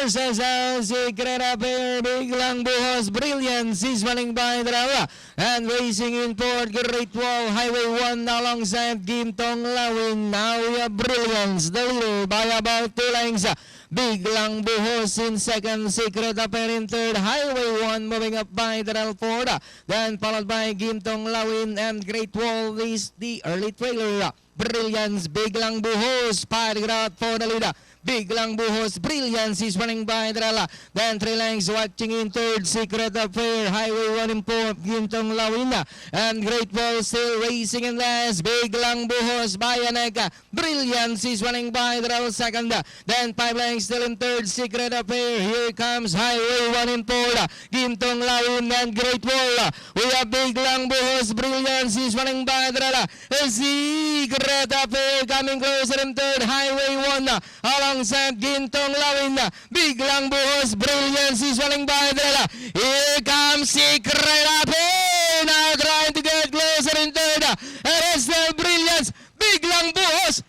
versus Secret Affair. Biglang buhos. Brilliance is running by Drala. And racing in forward, Great Wall. Highway 1 alongside Gintong Lawin. Now we have Brilliance, the leader by about 2 lengths. Biglang buhos in second, Secret Affair in third, Highway 1 moving up by Daryl Ford. Then followed by Gintong Lawin and Great Wall is the early trailer. Brilliance, Biglang buhos, fighting out for the leader. Biglang buhos, Brilliance is running by Drala. Then 3 lengths watching in third, Secret Affair, Highway 1 in fourth, Gintong Lawin. And Great Wall still racing in last. Biglang buhos, Bayanega. Brilliance is running by Drala second. Then 5 lengths still in third, Secret Affair. Here comes Highway 1 in fourth, Gintong Lawin and Great Wall. We have Biglang buhos, Brilliance is running by Drala. Secret Affair coming closer in third, Highway 1 alongside Gintong Lawin. Biglang buhos, Brilliance is running by Drala. Here comes Secret Affair, now trying to get closer in third. And it's still Brilliance, Biglang buhos,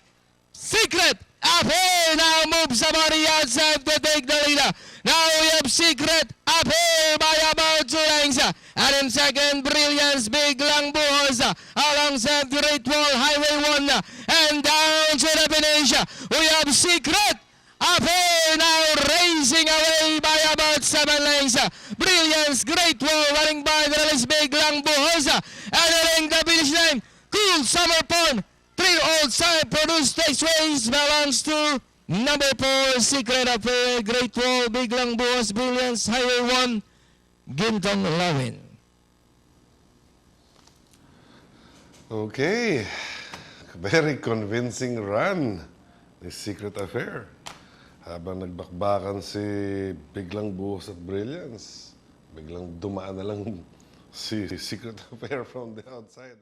Secret Affair now moves somebody outside to take the lead. Now we have Secret Affair by about 2 lengths. And in second, Brilliance, Biglang buhos alongside Great Wall, Highway 1. And down to the finish, we have Secret Affair now racing away by about 7 lengths. Brilliance, Great Wall running by the release, Biglang buhos. And hitting the finish line, Cool Summer Pond. 3-year-old son produced takes race belongs to number 4, Secret Affair, Great Wall, Biglang buhos, Brilliance, Highway 1, Gintong Lawin. Okay. Very convincing run ni Secret Affair. Habang nagbakbakan si Biglang buhos at Brilliance, biglang dumaan na lang si Secret Affair from the outside.